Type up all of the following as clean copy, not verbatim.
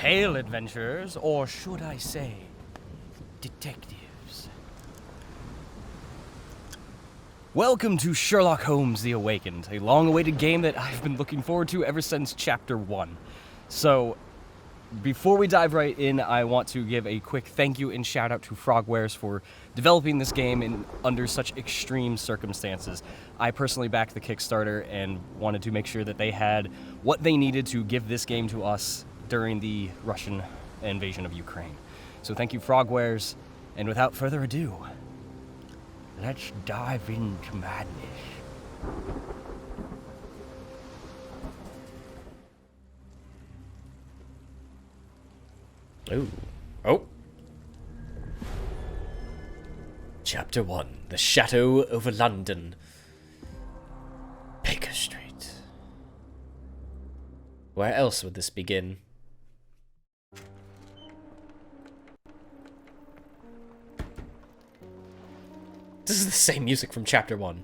Hail, adventurers, or should I say, detectives. Welcome to Sherlock Holmes The Awakened, a long-awaited game that I've been looking forward to ever since Chapter 1. So, before we dive right in, I want to give a quick thank you and shout out to Frogwares for developing this game under such extreme circumstances. I personally backed the Kickstarter and wanted to make sure that they had what they needed to give this game to us during the Russian invasion of Ukraine. So thank you, Frogwares, and without further ado, let's dive into madness. Ooh. Oh. Chapter 1. The Shadow over London. Baker Street. Where else would this begin? This is the same music from Chapter 1.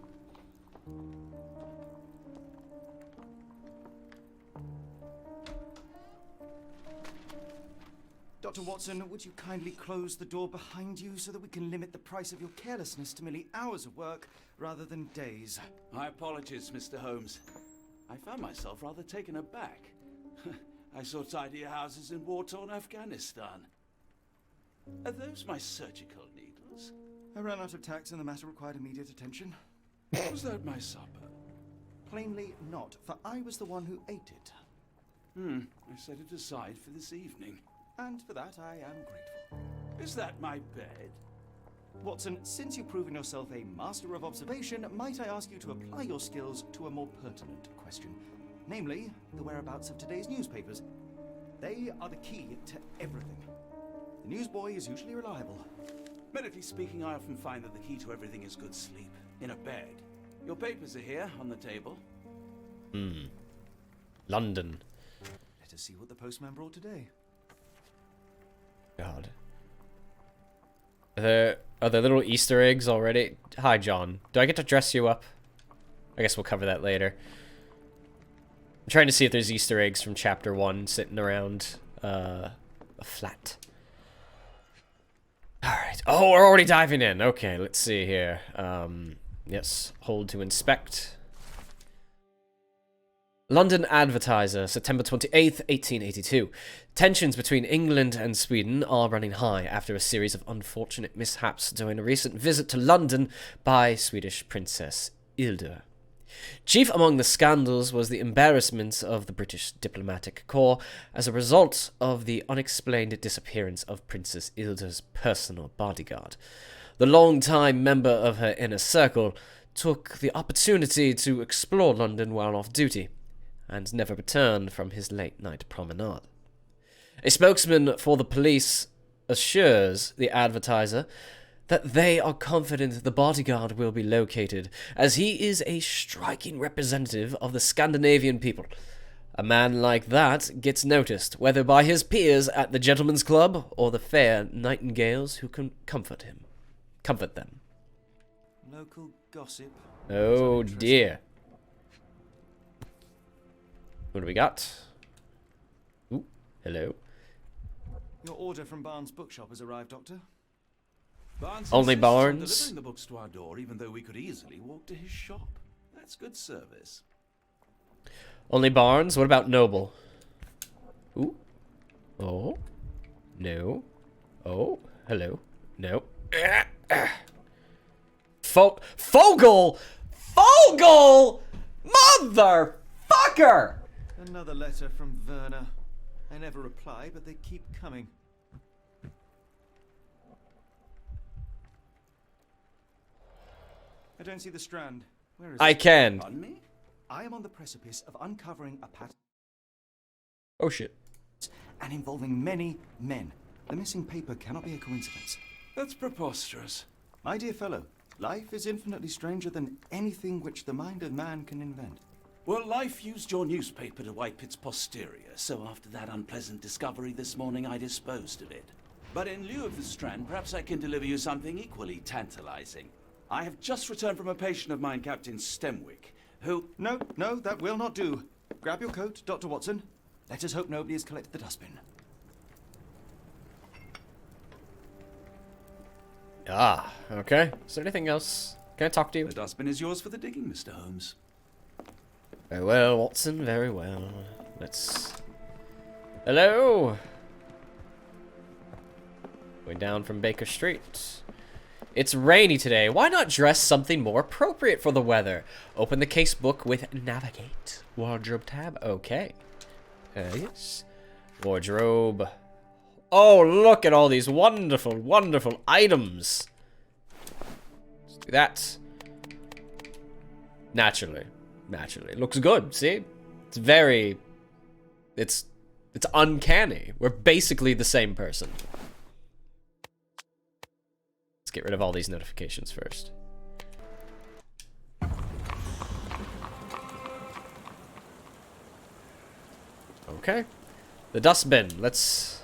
Dr. Watson, would you kindly close the door behind you so that we can limit the price of your carelessness to merely hours of work rather than days? My apologies, Mr. Holmes. I found myself rather taken aback. I saw tidier houses in war-torn Afghanistan. Are those my surgical needles? I ran out of tacks and the matter required immediate attention. Was that my supper? Plainly not, for I was the one who ate it. I set it aside for this evening. And for that I am grateful. Is that my bed? Watson, since you've proven yourself a master of observation, might I ask you to apply your skills to a more pertinent question? Namely, the whereabouts of today's newspapers. They are the key to everything. The newsboy is usually reliable. Medically speaking, I often find that the key to everything is good sleep. In a bed. Your papers are here, on the table. London. Let us see what the postman brought today. God. Are there little Easter eggs already? Hi, John. Do I get to dress you up? I guess we'll cover that later. I'm trying to see if there's Easter eggs from Chapter 1 sitting around a flat. Alright. Oh, we're already diving in. Okay, let's see here. Yes, hold to inspect. London Advertiser, September 28th, 1882. Tensions between England and Sweden are running high after a series of unfortunate mishaps during a recent visit to London by Swedish Princess Hilda. Chief among the scandals was the embarrassment of the British diplomatic corps as a result of the unexplained disappearance of Princess Hilda's personal bodyguard. The long-time member of her inner circle took the opportunity to explore London while off duty, and never returned from his late-night promenade. A spokesman for the police assures the Advertiser that they are confident the bodyguard will be located, as he is a striking representative of the Scandinavian people. A man like that gets noticed, whether by his peers at the gentlemen's club or the fair nightingales who can comfort them. Local gossip. Oh dear. What do we got? Ooh, hello. Your order from Barnes' bookshop has arrived, Doctor. Barnes Only insists on Barnes? delivering the books to our door, even though we could easily walk to his shop. That's good service. Only Barnes? What about Noble? Ooh. Oh. No. Oh. Hello. No. Fogel! Fogel! Motherfucker! Another letter from Werner. I never reply, but they keep coming. I don't see the Strand. Where is it? I can. Pardon me? I am on the precipice of uncovering a pattern Oh shit. and involving many men. The missing paper cannot be a coincidence. That's preposterous. My dear fellow, life is infinitely stranger than anything which the mind of man can invent. Well, life used your newspaper to wipe its posterior, so after that unpleasant discovery this morning, I disposed of it. But in lieu of the Strand, perhaps I can deliver you something equally tantalizing. I have just returned from a patient of mine, Captain Stemwick, who... No, that will not do. Grab your coat, Dr. Watson. Let us hope nobody has collected the dustbin. Ah, okay. Is there anything else? Can I talk to you? The dustbin is yours for the digging, Mr. Holmes. Very well, Watson, very well. Let's... Hello? Going down from Baker Street. It's rainy today. Why not dress something more appropriate for the weather? Open the casebook with Navigate. Wardrobe tab. Okay. Yes. Wardrobe. Oh, look at all these wonderful, wonderful items. Let's do that. Naturally. Naturally. Looks good, see? It's very... It's uncanny. We're basically the same person. Let's get rid of all these notifications first. Okay. The dustbin. Let's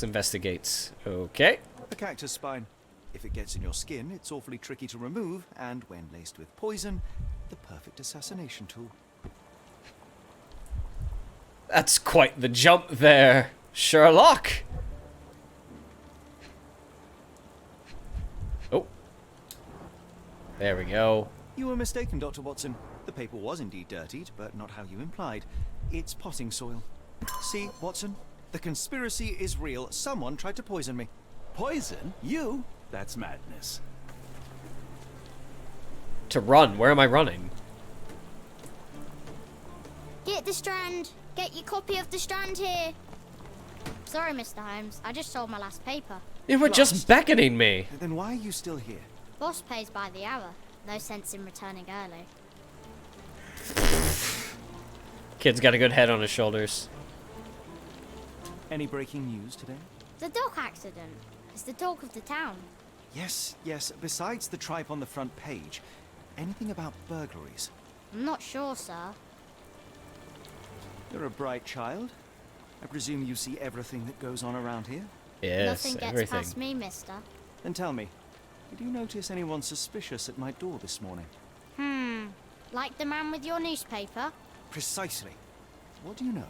investigate. Okay. The cactus spine. If it gets in your skin, it's awfully tricky to remove, and when laced with poison, the perfect assassination tool. That's quite the jump there, Sherlock. Oh. There we go. You were mistaken, Dr. Watson. The paper was indeed dirtied, but not how you implied. It's potting soil. See, Watson? The conspiracy is real. Someone tried to poison me. Poison? You? That's madness. To run. Where am I running? Get the Strand. Get your copy of the Strand here. Sorry, Mr. Holmes. I just sold my last paper. You were just beckoning me. Then why are you still here? Boss pays by the hour. No sense in returning early. Kid's got a good head on his shoulders. Any breaking news today? The dog accident. It's the talk of the town. Yes. Besides the tripe on the front page, anything about burglaries? I'm not sure, sir. You're a bright child. I presume you see everything that goes on around here? Yes, Nothing gets everything. past me, mister. Then tell me, did you notice anyone suspicious at my door this morning? Like the man with your newspaper? Precisely. What do you know?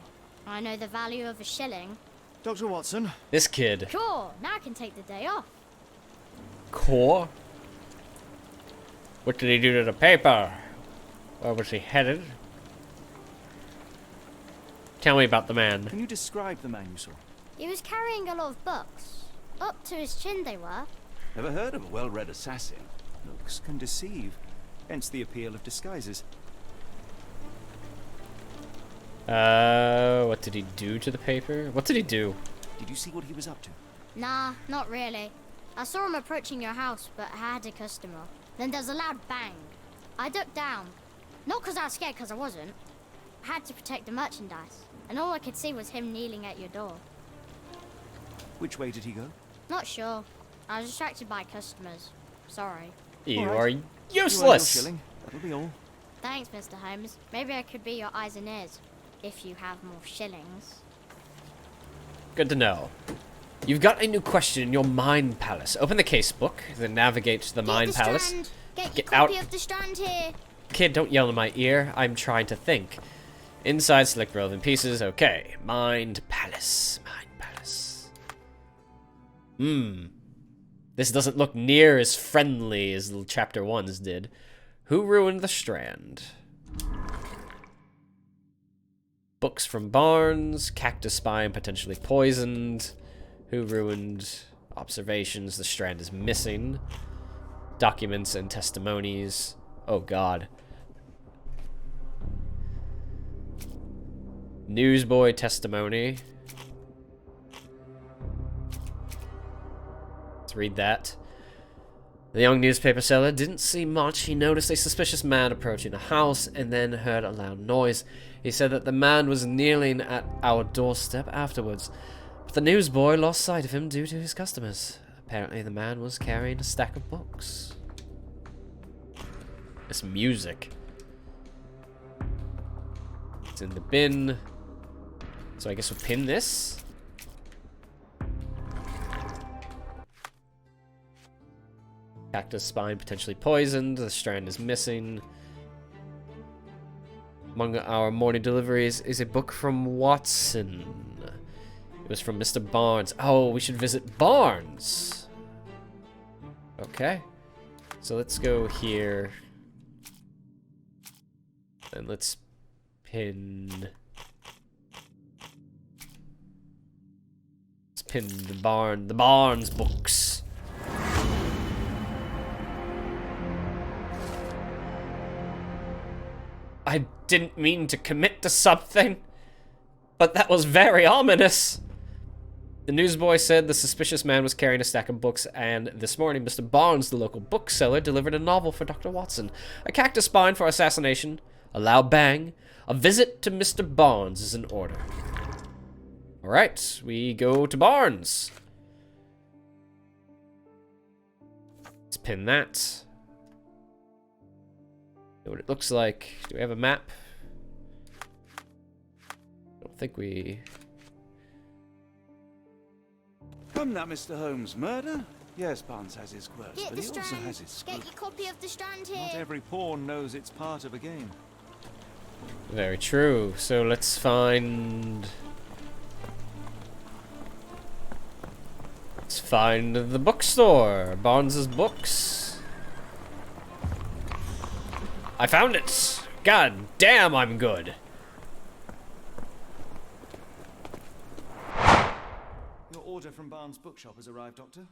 I know the value of a shilling. Dr. Watson, This kid. Sure, now I can take the day off. Core? What did he do to the paper? Where was he headed? Tell me about the man. can you describe the man you saw? He was carrying a lot of books. Up to his chin they were. Ever heard of a well-read assassin? Looks can deceive. Hence the appeal of disguises. What did he do to the paper? What did he do? Did you see what he was up to? Nah, not really. I saw him approaching your house, but I had a customer. Then there's a loud bang. I ducked down. Not because I was scared, because I wasn't. I had to protect the merchandise. And all I could see was him kneeling at your door. Which way did he go? Not sure. I was distracted by customers. Sorry. You All right. are You earned your useless. shilling. That'll be all. Thanks, Mr. Holmes. Maybe I could be your eyes and ears. If you have more shillings. Good to know. You've got a new question in your Mind Palace. Open the casebook, then navigate to the Mind Get the Palace. Strand. Get your Get copy out. of the Strand here. Kid, don't yell in my ear. I'm trying to think. Inside, select relevant pieces. Okay. Mind Palace. Mind Palace. This doesn't look near as friendly as the chapter 1's did. Who ruined the Strand? Books from Barnes. Cactus spine potentially poisoned. Who ruined observations? The Strand is missing. Documents and testimonies. Oh god. Newsboy testimony. Let's read that. The young newspaper seller didn't see much. He noticed a suspicious man approaching the house and then heard a loud noise. He said that the man was kneeling at our doorstep afterwards, but the newsboy lost sight of him due to his customers. Apparently the man was carrying a stack of books. This music. It's in the bin. So I guess we'll pin this. Cactus spine potentially poisoned. The Strand is missing. Among our morning deliveries is a book from Watson. It was from Mr. Barnes. Oh, we should visit Barnes. Okay. So let's go here. And let's pin... Let's pin the Barnes books. I didn't mean to commit to something, but that was very ominous. The newsboy said the suspicious man was carrying a stack of books, and this morning Mr. Barnes, the local bookseller, delivered a novel for Dr. Watson. A cactus spine for assassination, a loud bang, a visit to Mr. Barnes is in order. Alright, we go to Barnes. Let's pin that. Know what it looks like. Do we have a map? I don't think we... Come now, Mr. Holmes. Murder? Yes, Barnes has his quirks, Get but the he also Strand. has his Get scruples. your copy of the Strand Not here. every pawn knows it's part of a game. Very true. So let's find... Let's find the bookstore. Barnes's books. I found it! God damn, I'm good. Your order from Barnes' bookshop has arrived, Doctor.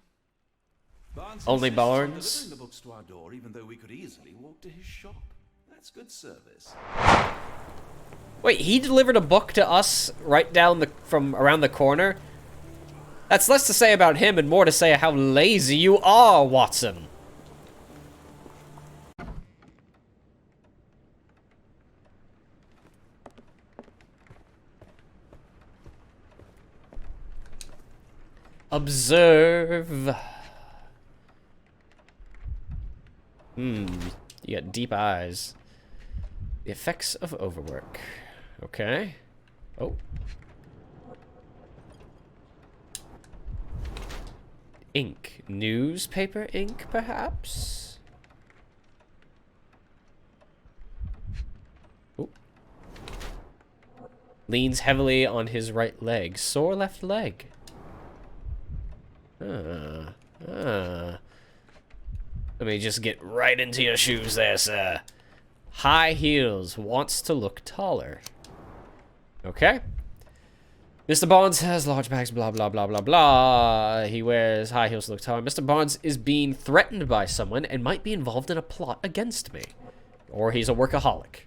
Barnes Only insists on Barnes? delivering the books to our door, even though we could easily walk to his shop. That's good service. Wait, he delivered a book to us right down from around the corner? That's less to say about him and more to say how lazy you are, Watson. Observe. You got deep eyes. The effects of overwork. Okay. Oh. Ink. Newspaper ink, perhaps? Oh. Leans heavily on his right leg. Sore left leg. Let me just get right into your shoes there, sir. High heels. Wants to look taller. Okay. Mr. Barnes has large bags, blah, blah, blah, blah, blah. He wears high heels to look taller. Mr. Barnes is being threatened by someone and might be involved in a plot against me. Or he's a workaholic.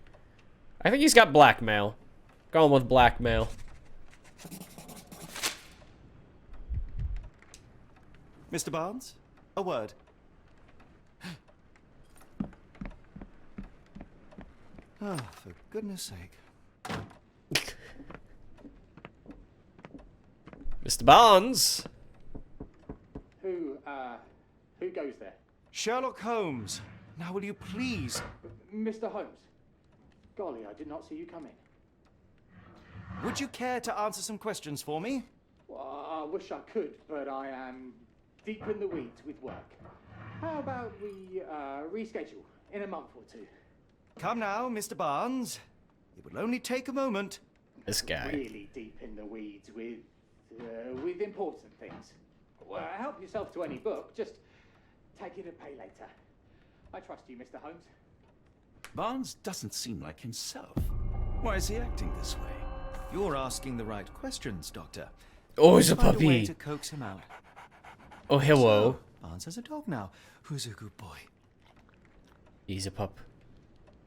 I think he's got blackmail. Going with blackmail. Mr. Barnes, a word. Ah, for goodness sake. Mr. Barnes? Who goes there? Sherlock Holmes. Now will you please... Mr. Holmes. Golly, I did not see you come in. Would you care to answer some questions for me? Well, I wish I could, but I am deep in the weeds with work. How about we reschedule in a month or two? Come now, Mr. Barnes. It will only take a moment. This guy. Really deep in the weeds with important things. Well, help yourself to any book. Just take it and pay later. I trust you, Mr. Holmes. Barnes doesn't seem like himself. Why is he acting this way? You're asking the right questions, Doctor. Oh, he's a Find a way puppy. to coax him out. Oh, hello. So, Barnes has a dog now. Who's a good boy? He's a pup.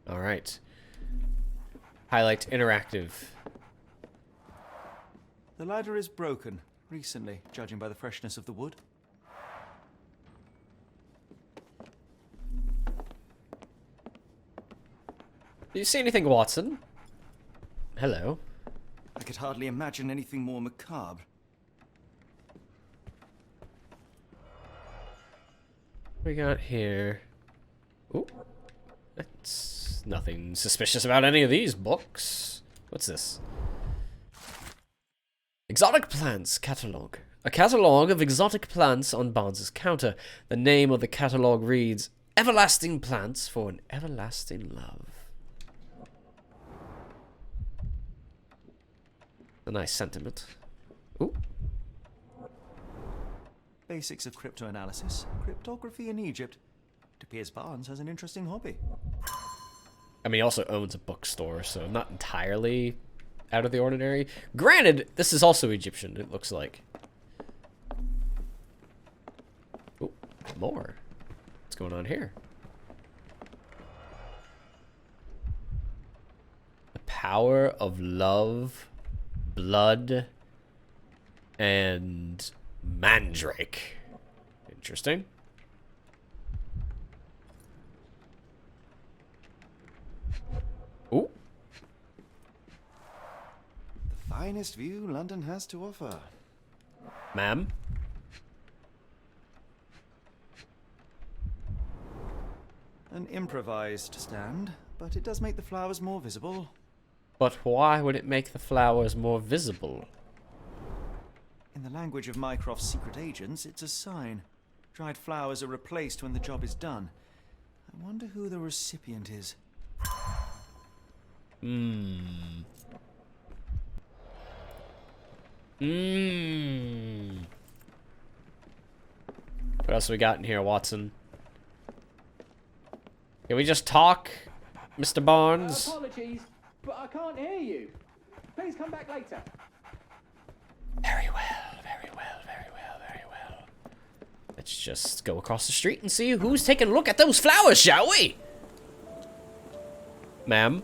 Alright. Highlight interactive. The ladder is broken recently, judging by the freshness of the wood. Do you see anything, Watson? Hello. I could hardly imagine anything more macabre. What we got here? Ooh. That's nothing suspicious about any of these books. What's this? Exotic Plants Catalog. A catalog of exotic plants on Barnes's counter. The name of the catalog reads, Everlasting Plants for an Everlasting Love. A nice sentiment. Ooh. Basics of cryptoanalysis, cryptography in Egypt. It appears Barnes has an interesting hobby. I mean, he also owns a bookstore, so not entirely out of the ordinary. Granted, this is also Egyptian, it looks like. Oh, more. What's going on here? The power of love, blood, and mandrake. Interesting. Ooh. The finest view London has to offer. Ma'am? An improvised stand, but it does make the flowers more visible. But why would it make the flowers more visible? In the language of Mycroft's secret agents, it's a sign. Dried flowers are replaced when the job is done. I wonder who the recipient is. What else we got in here, Watson? Can we just talk, Mr. Barnes? Apologies, but I can't hear you. Please come back later. Very well, very well, very well, very well. Let's just go across the street and see who's taking a look at those flowers, shall we? Ma'am?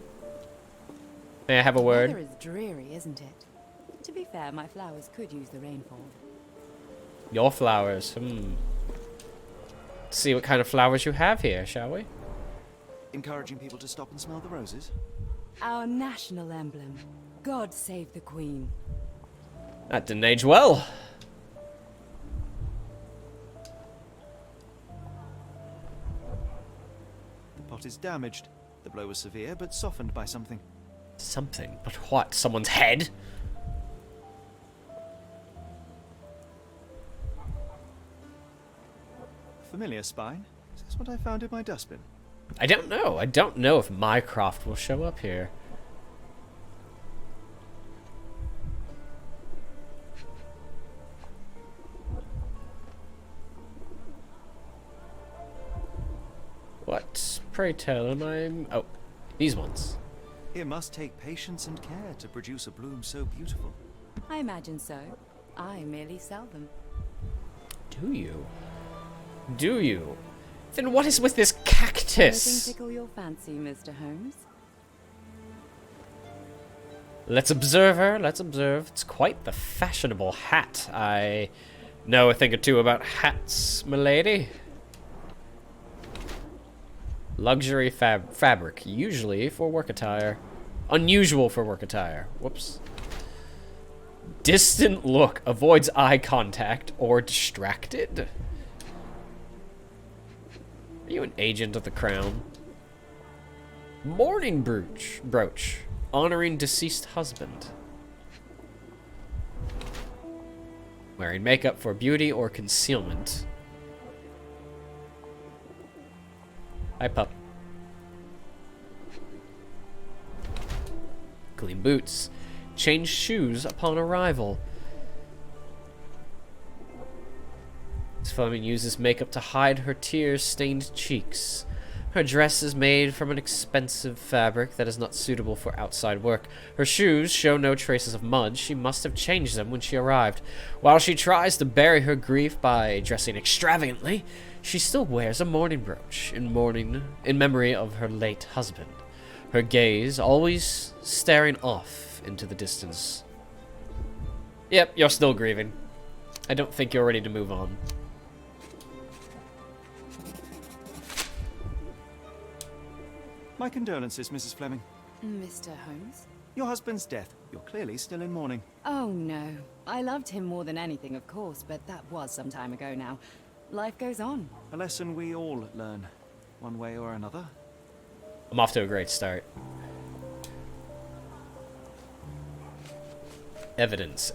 May I have a The weather word? is dreary, isn't it? To be fair, my flowers could use the rainfall. Your flowers, Let's see what kind of flowers you have here, shall we? Encouraging people to stop and smell the roses? Our national emblem. God save the Queen. That didn't age well. The pot is damaged. The blow was severe, but softened by something. Something, but what? Someone's head? Familiar spine? Is this what I found in my dustbin? I don't know. I don't know if Mycroft will show up here. What? Pray tell, am I... Oh, these ones. It must take patience and care to produce a bloom so beautiful. I imagine so. I merely sell them. Do you? Do you? Then what is with this Anything cactus? tickle your fancy, Mr. Holmes? Let's observe her, let's observe. It's quite the fashionable hat. I know a thing or two about hats, milady. Luxury fabric, usually for work attire. Unusual for work attire. Whoops. Distant look, avoids eye contact, or distracted. Are you an agent of the crown? Mourning brooch. Honoring deceased husband. Wearing makeup for beauty or concealment. Hi, pup. Clean boots. Change shoes upon arrival. This woman uses makeup to hide her tear-stained cheeks. Her dress is made from an expensive fabric that is not suitable for outside work. Her shoes show no traces of mud. She must have changed them when she arrived. While she tries to bury her grief by dressing extravagantly, she still wears a mourning brooch in memory of her late husband. Her gaze always staring off into the distance. Yep, you're still grieving. I don't think you're ready to move on. My condolences, Mrs. Fleming. Mr. Holmes? Your husband's death. You're clearly still in mourning. Oh, no. I loved him more than anything, of course, but that was some time ago now. Life goes on. A lesson we all learn, one way or another. I'm off to a great start. Evidence.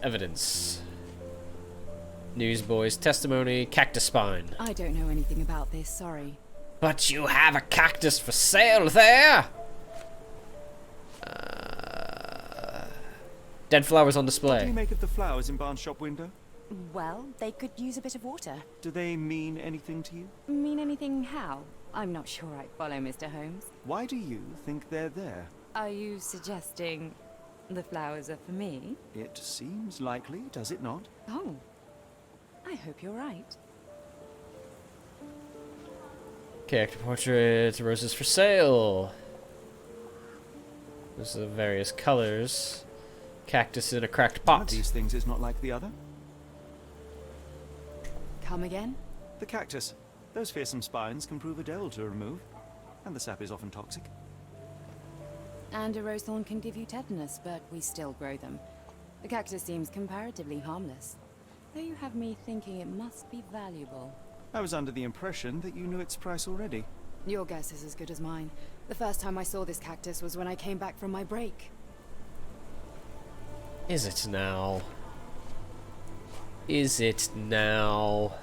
Newsboys' testimony, cactus spine. I don't know anything about this, sorry. But you have a cactus for sale there! Dead flowers on What do you display. make of the flowers in Barnes' shop window? Well, they could use a bit of water. Do they mean anything to you? Mean anything how? I'm not sure I follow, Mr. Holmes. Why do you think they're there? Are you suggesting the flowers are for me? It seems likely, does it not? Oh, I hope you're right. Character portrait, roses for sale. Those are the various colors. Cactus in a cracked One of pot. these things is not like the other. Come again? The cactus. Those fearsome spines can prove a dell to remove, and the sap is often toxic. And a rose thorn can give you tetanus, but we still grow them. The cactus seems comparatively harmless, though you have me thinking it must be valuable. I was under the impression that you knew its price already. Your guess is as good as mine. The first time I saw this cactus was when I came back from my break. Is it now? Is it now?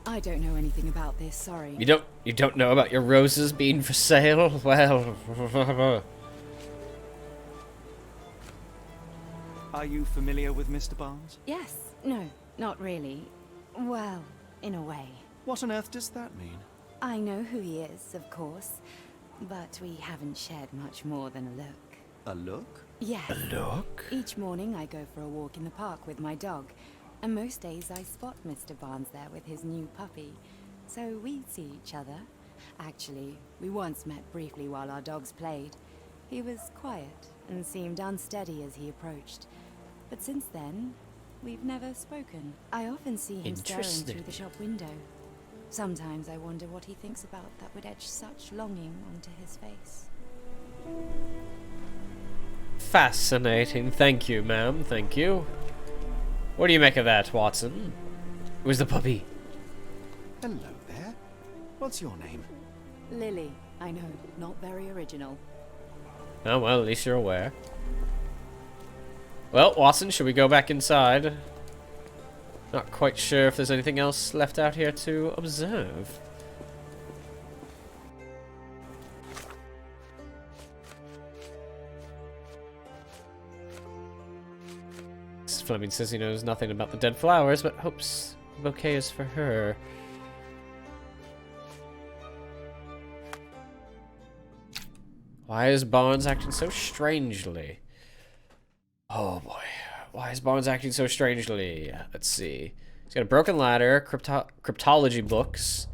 I don't know anything about this, sorry. You don't know about your roses being for sale? Well, Are you familiar with Mr. Barnes? Yes, no, not really. Well, in a way. What on earth does that mean? I know who he is, of course, but we haven't shared much more than a look. A look? Yes. look. Each morning I go for a walk in the park with my dog, and most days I spot Mr. Barnes there with his new puppy, so we see each other. Actually, we once met briefly while our dogs played. He was quiet and seemed unsteady as he approached, but since then, we've never spoken. I often see him staring Interesting. through the shop window. Sometimes I wonder what he thinks about that would etch such longing onto his face. Fascinating. Thank you, ma'am. Thank you. What do you make of that, Watson? Where's the puppy? Hello there. What's your name? Lily, I know, not very original. Oh, well, at least you're aware. Well, Watson, should we go back inside? Not quite sure if there's anything else left out here to observe. Mrs. Fleming says he knows nothing about the dead flowers, but hopes the bouquet is for her. Why is Barnes acting so strangely? Oh boy. Why is Barnes acting so strangely? Let's see. He's got a broken ladder, cryptology books,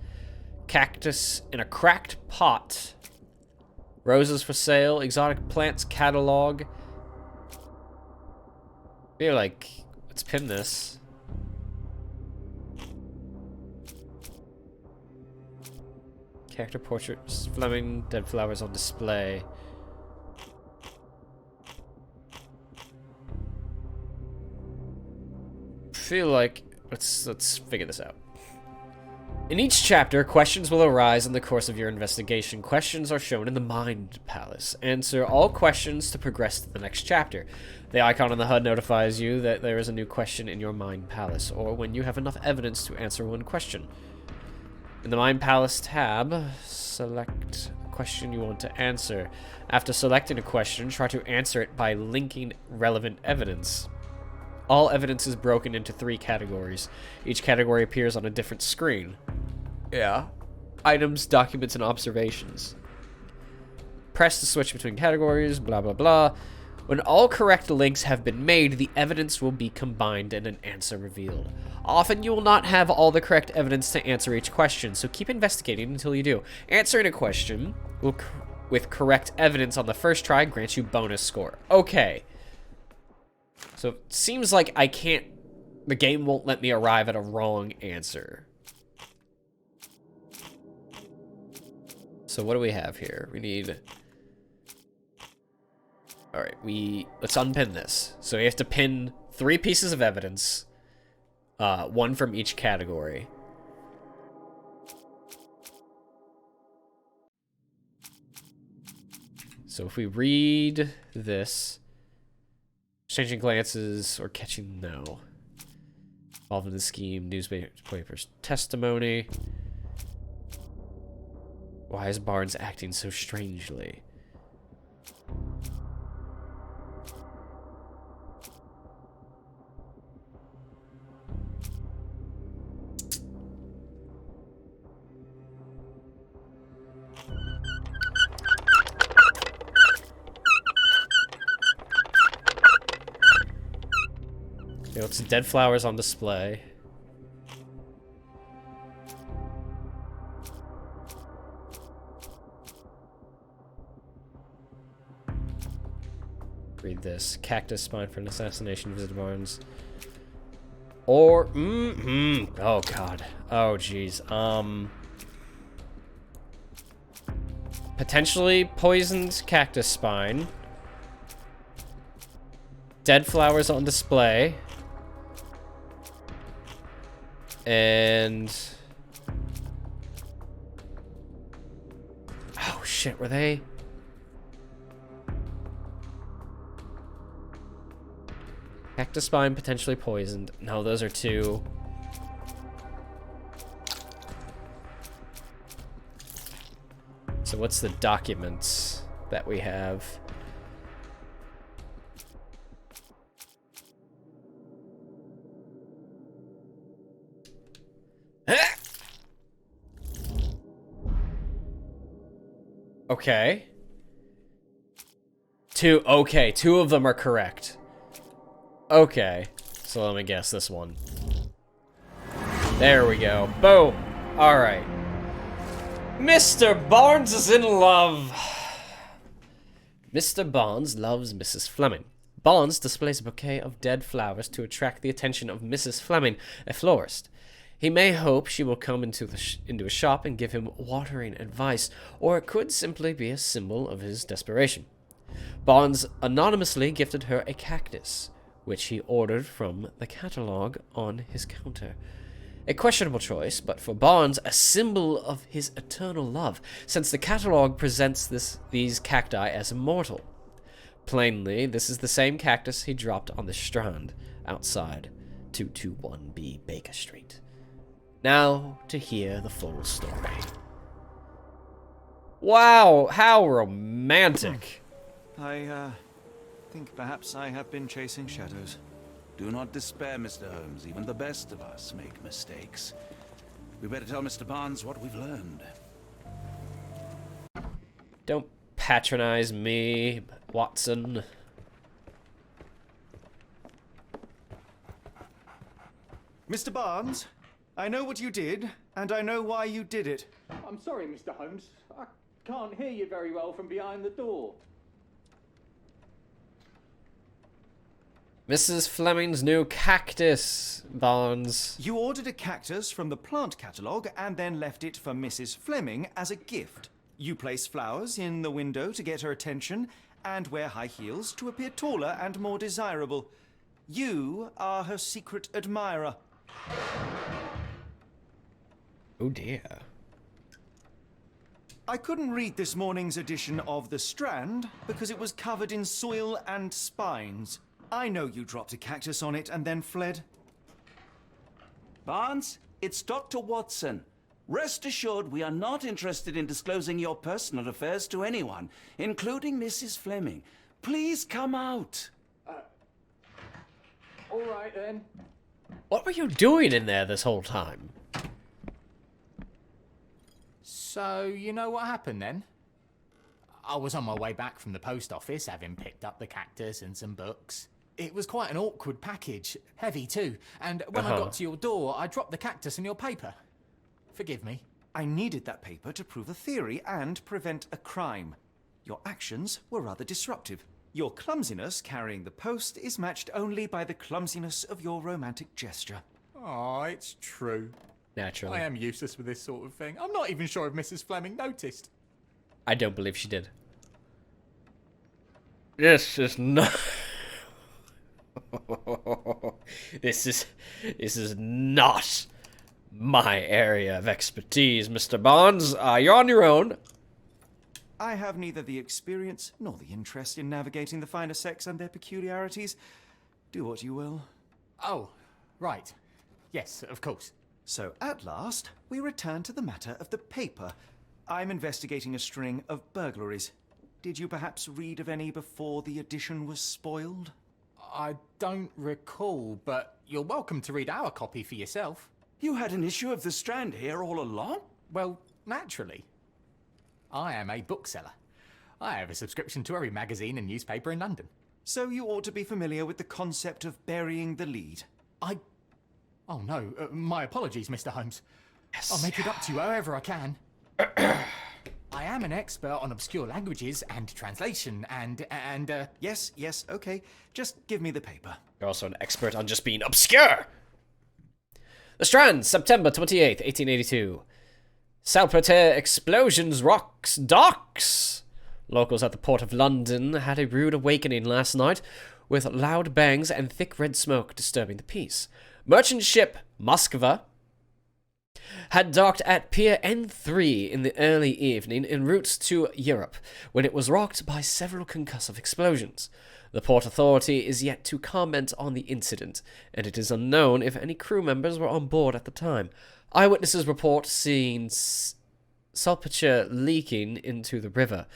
cactus in a cracked pot, roses for sale, exotic plants catalog. I feel like, let's pin this. Character portraits, Fleming, dead flowers on display. Feel like let's figure this out. In each chapter, questions will arise in the course of your investigation. Questions are shown in the Mind Palace. Answer all questions to progress to the next chapter. The icon on the HUD notifies you that there is a new question in your Mind Palace, or when you have enough evidence to answer one question. In the Mind Palace tab, select a question you want to answer. After selecting a question, try to answer it by linking relevant evidence. All evidence is broken into 3 categories. Each category appears on a different screen. Yeah. Items, documents, and observations. Press to switch between categories, blah blah blah. When all correct links have been made, the evidence will be combined and an answer revealed. Often you will not have all the correct evidence to answer each question, so keep investigating until you do. Answering a question with correct evidence on the first try grants you bonus score. Okay. So it seems like I can't... The game won't let me arrive at a wrong answer. So what do we have here? We need... Alright, let's unpin this. So we have to pin 3 pieces of evidence. 1 from each category. So if we read this... Changing glances or catching no. Involved in the scheme, newspapers, testimony. Why is Barnes acting so strangely? You know, it's dead flowers on display. Read this. Cactus spine for an assassination visit Barnes. Or, oh god. Oh jeez. Potentially poisoned cactus spine. Dead flowers on display. And... oh shit, were they... cactus spine potentially poisoned. No, those are two. So what's the documents that we have? Okay. Okay, two of them are correct. Okay, so let me guess this one. There we go. Boom. All right. Mr. Barnes is in love. Mr. Barnes loves Mrs. Fleming. Barnes displays a bouquet of dead flowers to attract the attention of Mrs. Fleming, a florist. He may hope she will come into a shop and give him watering advice, or it could simply be a symbol of his desperation. Barnes anonymously gifted her a cactus, which he ordered from the catalogue on his counter. A questionable choice, but for Barnes, a symbol of his eternal love, since the catalogue presents these cacti as immortal. Plainly, this is the same cactus he dropped on the Strand, outside 221B Baker Street. Now, to hear the full story. Wow, how romantic. I think perhaps I have been chasing shadows. Do not despair, Mr. Holmes. Even the best of us make mistakes. We better tell Mr. Barnes what we've learned. Don't patronize me, Watson. Mr. Barnes, I know what you did, and I know why you did it. I'm sorry, Mr. Holmes. I can't hear you very well from behind the door. Mrs. Fleming's new cactus, Barnes. You ordered a cactus from the plant catalogue and then left it for Mrs. Fleming as a gift. You place flowers in the window to get her attention and wear high heels to appear taller and more desirable. You are her secret admirer. Oh dear. I couldn't read this morning's edition of The Strand because it was covered in soil and spines. I know you dropped a cactus on it and then fled. Barnes, it's Dr. Watson. Rest assured we are not interested in disclosing your personal affairs to anyone, including Mrs. Fleming. Please come out. All right, then. What were you doing in there this whole time? So, you know what happened then? I was on my way back from the post office, having picked up the cactus and some books. It was quite an awkward package, heavy too, and when I got to your door, I dropped the cactus and your paper. Forgive me. I needed that paper to prove a theory and prevent a crime. Your actions were rather disruptive. Your clumsiness carrying the post is matched only by the clumsiness of your romantic gesture. Oh, it's true. Naturally. I am useless with this sort of thing. I'm not even sure if Mrs. Fleming noticed. I don't believe she did. This is not... This is not my area of expertise, Mr. Barnes. You're on your own. I have neither the experience nor the interest in navigating the finer sex and their peculiarities. Do what you will. Oh, right. Yes, of course. So, at last, we return to the matter of the paper. I'm investigating a string of burglaries. Did you perhaps read of any before the edition was spoiled? I don't recall, but you're welcome to read our copy for yourself. You had an issue of The Strand here all along? Well, naturally. I am a bookseller. I have a subscription to every magazine and newspaper in London. So you ought to be familiar with the concept of burying the lead. Oh no, my apologies, Mr. Holmes. Yes. I'll make it up to you however I can. I am an expert on obscure languages and translation and. Yes, okay. Just give me the paper. You're also an expert on just being obscure. The Strand, September 28th, 1882. Salpeter explosions rocks docks. Locals at the port of London had a rude awakening last night, with loud bangs and thick red smoke disturbing the peace. Merchant ship Moskva had docked at Pier N3 in the early evening en route to Europe, when it was rocked by several concussive explosions. The port authority is yet to comment on the incident, and it is unknown if any crew members were on board at the time. Eyewitnesses report seeing saltpeter leaking into the river,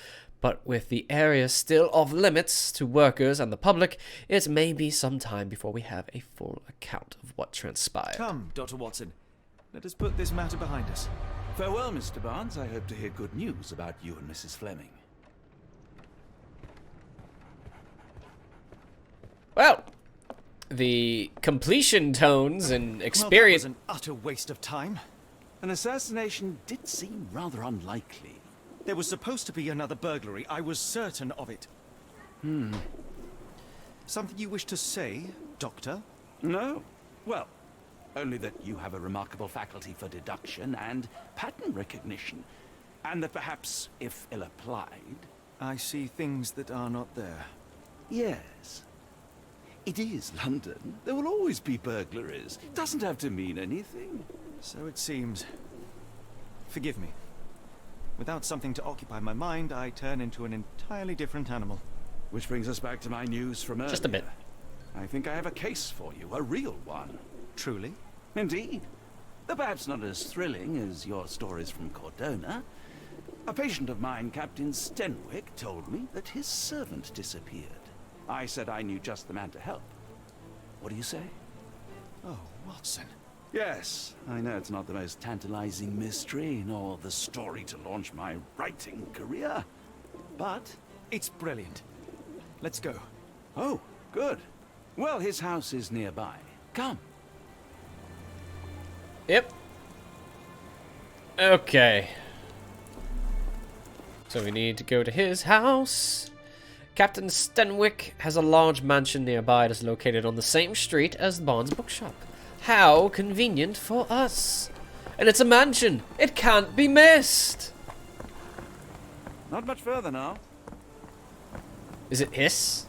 but with the area still off limits to workers and the public, it may be some time before we have a full account of what transpired. Come, Dr. Watson. Let us put this matter behind us. Farewell, Mr. Barnes. I hope to hear good news about you and Mrs. Fleming. Well, the completion tones and experience... Well, that was an utter waste of time. An assassination did seem rather unlikely. There was supposed to be another burglary. I was certain of it. Something you wish to say, Doctor? No. Well, only that you have a remarkable faculty for deduction and pattern recognition. And that perhaps, if ill-applied... I see things that are not there. Yes. It is London. There will always be burglaries. It doesn't have to mean anything. So it seems. Forgive me. Without something to occupy my mind, I turn into an entirely different animal. Which brings us back to my news from earlier. Just a bit. I think I have a case for you, a real one. Truly? Indeed. Though perhaps not as thrilling as your stories from Cordona. A patient of mine, Captain Stenwick, told me that his servant disappeared. I said I knew just the man to help. What do you say? Oh, Watson. Yes, I know it's not the most tantalizing mystery, nor the story to launch my writing career. But it's brilliant. Let's go. Oh, good. Well, his house is nearby. Come. Yep. Okay. So we need to go to his house. Captain Stenwick has a large mansion nearby. It is located on the same street as Barnes' bookshop. How convenient for us. And it's a mansion. It can't be missed. Not much further now. Is it hiss?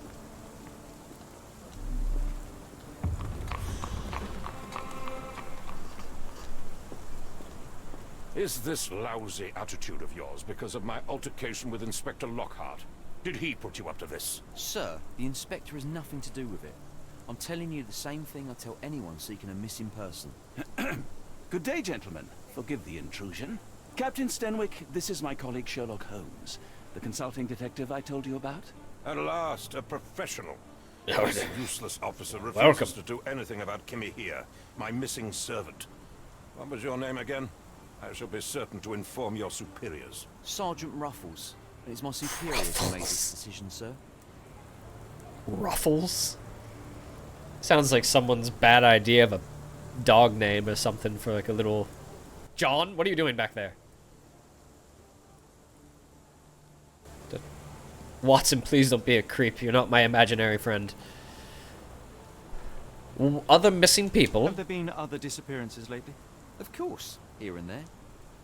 Is this lousy attitude of yours because of my altercation with Inspector Lockhart? Did he put you up to this? Sir, the inspector has nothing to do with it. I'm telling you the same thing I tell anyone seeking a missing person. Good day, gentlemen. Forgive the intrusion. Captain Stenwick, this is my colleague Sherlock Holmes, the consulting detective I told you about. At last, a professional. Oh, This useless officer refuses welcome. to do anything about Kimmy here, my missing servant. What was your name again? I shall be certain to inform your superiors. Sergeant Ruffles. And it's my superiors who made this decision, sir. Ruffles? Sounds like someone's bad idea of a dog name or something for like a little... John, what are you doing back there? Watson, please don't be a creep. You're not my imaginary friend. Other missing people? Have there been other disappearances lately? Of course, here and there.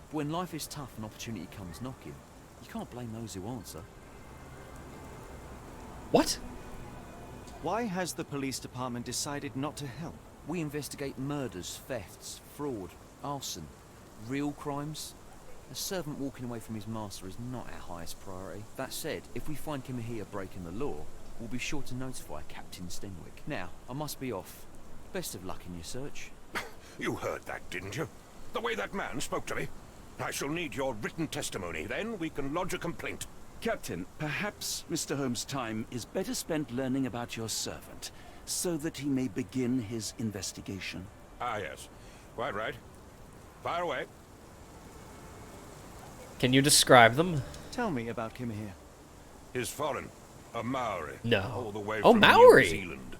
But when life is tough and opportunity comes knocking, you can't blame those who answer. What? Why has the police department decided not to help? We investigate murders, thefts, fraud, arson, real crimes. A servant walking away from his master is not our highest priority. That said, if we find Kimahia breaking the law, we'll be sure to notify Captain Stenwick. Now, I must be off. Best of luck in your search. You heard that, didn't you? The way that man spoke to me. I shall need your written testimony. Then we can lodge a complaint. Captain, perhaps Mr. Holmes' time is better spent learning about your servant, so that he may begin his investigation. Ah, yes. Quite right. Fire away. Can you describe them? Tell me about Kimahir. He's foreign. A Maori. No. All the way Oh, from Maori! New Zealand.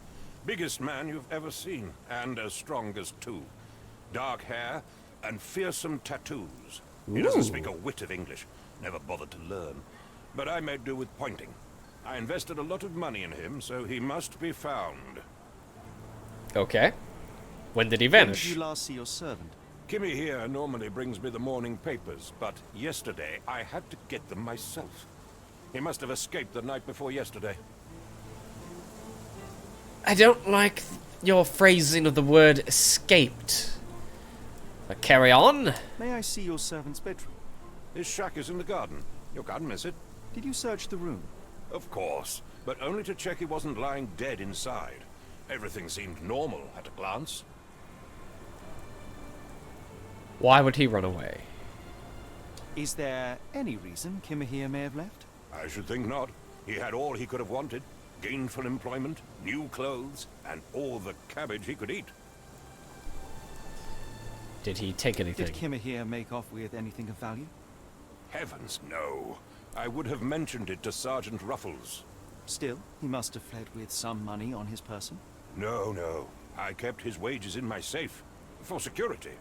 Biggest man you've ever seen, and as strong as two. Dark hair and fearsome tattoos. He doesn't speak a whit of English. Never bothered to learn. But I made do with pointing. I invested a lot of money in him, so he must be found. Okay. When did he When vanish? did you last see your servant? Kimmy here normally brings me the morning papers, but yesterday I had to get them myself. He must have escaped the night before yesterday. I don't like your phrasing of the word escaped. But carry on. May I see your servant's bedroom? His shack is in the garden. You can't miss it. Did you search the room? Of course, but only to check he wasn't lying dead inside. Everything seemed normal at a glance. Why would he run away? Is there any reason Kimahir may have left? I should think not. He had all he could have wanted. Gainful employment, new clothes, and all the cabbage he could eat. Did he take anything? Did Kimahir make off with anything of value? Heavens, no. I would have mentioned it to Sergeant Ruffles. Still, he must have fled with some money on his person. No, no. I kept his wages in my safe. For security.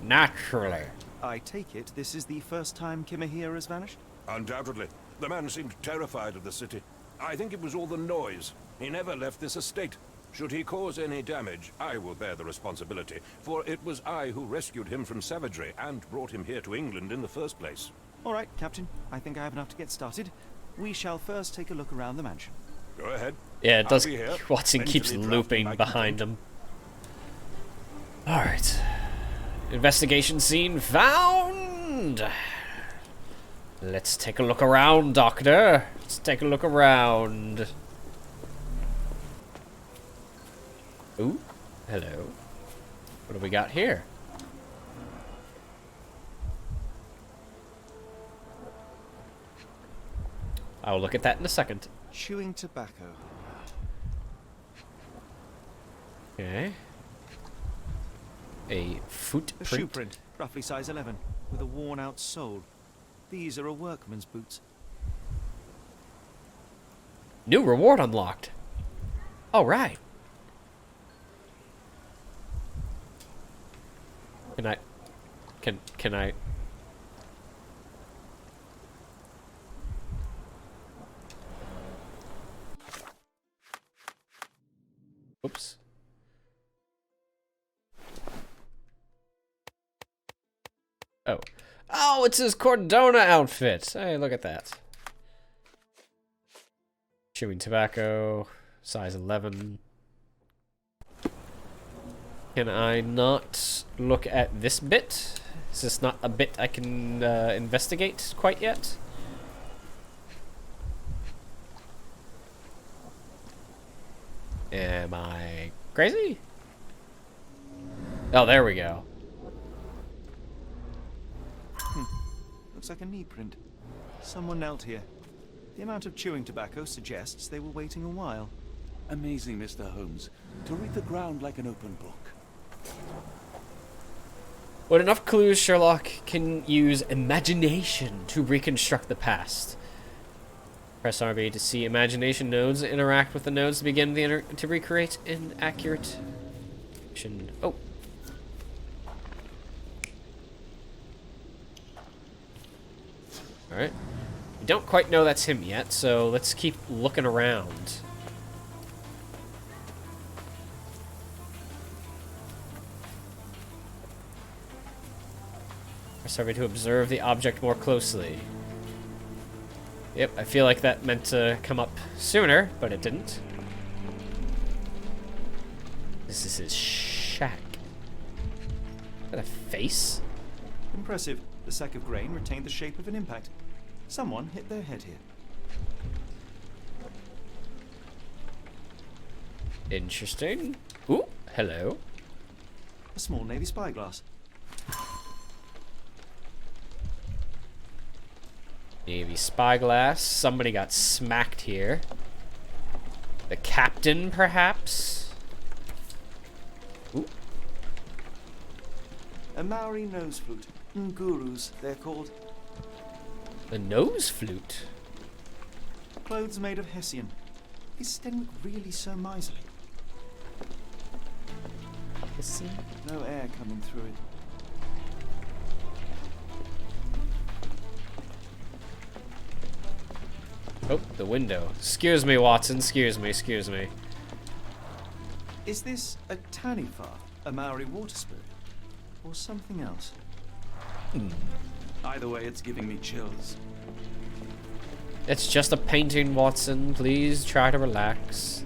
Naturally. I take it this is the first time Kimahir has vanished? Undoubtedly. The man seemed terrified of the city. I think it was all the noise. He never left this estate. Should he cause any damage, I will bear the responsibility, for it was I who rescued him from savagery and brought him here to England in the first place. All right, Captain. I think I have enough to get started. We shall first take a look around the mansion. Go ahead. Yeah, it does. I'll be here, Watson keeps mentally looping drafting my behind him. Alright. Investigation scene found! Let's take a look around, Doctor. Let's take a look around. Ooh, hello. What do we got here? I'll look at that in a second. Chewing tobacco. Okay. A A footprint. shoe print, roughly size 11, with a worn-out sole. These are a workman's boots. New reward unlocked. All right. Can I? Oops. Oh. Oh, it's his Cordona outfit. Hey, look at that. Chewing tobacco, size 11. Can I not look at this bit? Is this not a bit I can investigate quite yet? Am I crazy? Oh, there we go. Looks like a knee print. Someone knelt here. The amount of chewing tobacco suggests they were waiting a while. Amazing, Mr. Holmes. To read the ground like an open book. With enough clues, Sherlock can use imagination to reconstruct the past. Press RB to see imagination nodes interact with the nodes to begin to recreate an accurate. Oh. All right. We don't quite know that's him yet, so let's keep looking around. Press RB to observe the object more closely. Yep, I feel like that meant to come up sooner, but it didn't. This is his shack. Is that a face? Impressive. The sack of grain retained the shape of an impact. Someone hit their head here. Interesting. Ooh, hello. A small navy spyglass. Navy spyglass. Somebody got smacked here. The captain, perhaps? Ooh. A Maori nose flute. Ngurus, they're called. The nose flute? Clothes made of Hessian. Is Stenwick really so miserly? No air coming through it. Oh, the window. Excuse me, Watson. Excuse me. Is this a Taniwha, a Maori water spirit? Or something else? Either way, it's giving me chills. It's just a painting, Watson. Please try to relax.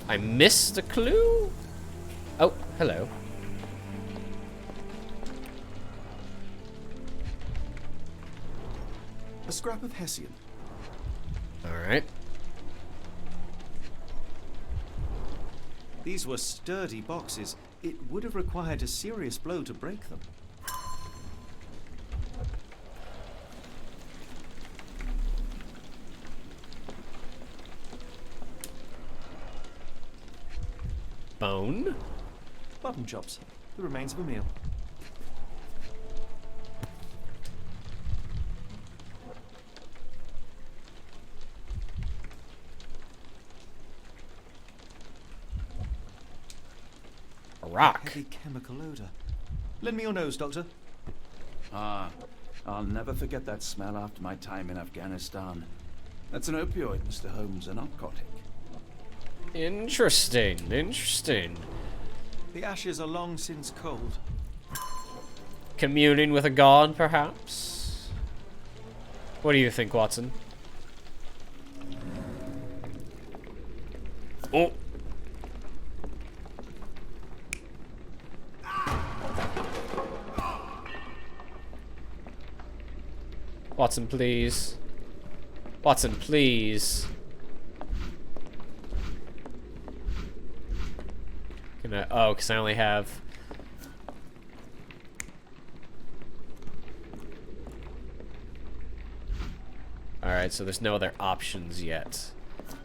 I missed a clue? Oh, hello. A scrap of Hessian. Alright. These were sturdy boxes. It would have required a serious blow to break them. Bone? Mutton chops. The remains of a meal. A rock. Heavy chemical odor. Lend me your nose, Doctor. Ah, I'll never forget that smell after my time in Afghanistan. That's an opioid, Mr. Holmes, a narcotic. Interesting. The ashes are long since cold. Communing with a god, perhaps? What do you think, Watson? Oh! Watson, please. Watson, please. Oh, because I only have... Alright, so there's no other options yet.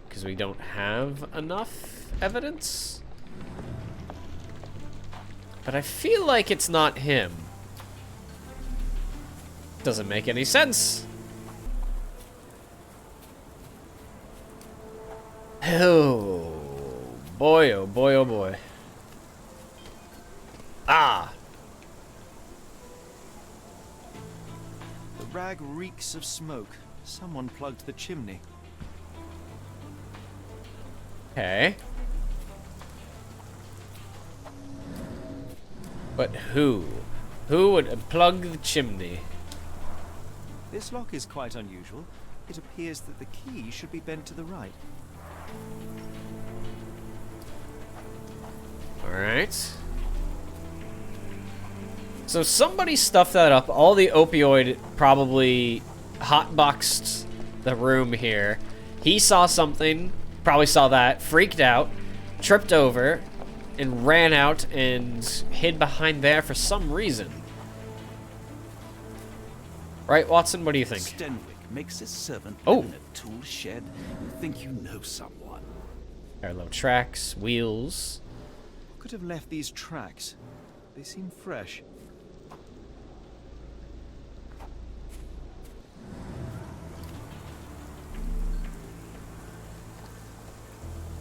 Because we don't have enough evidence? But I feel like it's not him. Doesn't make any sense. Oh boy, oh boy, oh boy. Ah! The rag reeks of smoke. Someone plugged the chimney. Okay. But who? Who would unplug the chimney? This lock is quite unusual. It appears that the key should be bent to the right. Alright. So somebody stuffed that up. All the opioid probably hotboxed the room here. He saw something, probably saw that, freaked out, tripped over, and ran out and hid behind there for some reason. Right, Watson? What do you think? Stenwick makes his servant Oh. live in a tool shed. You think you know someone. Parallel tracks, wheels. Could have left these tracks. They seem fresh.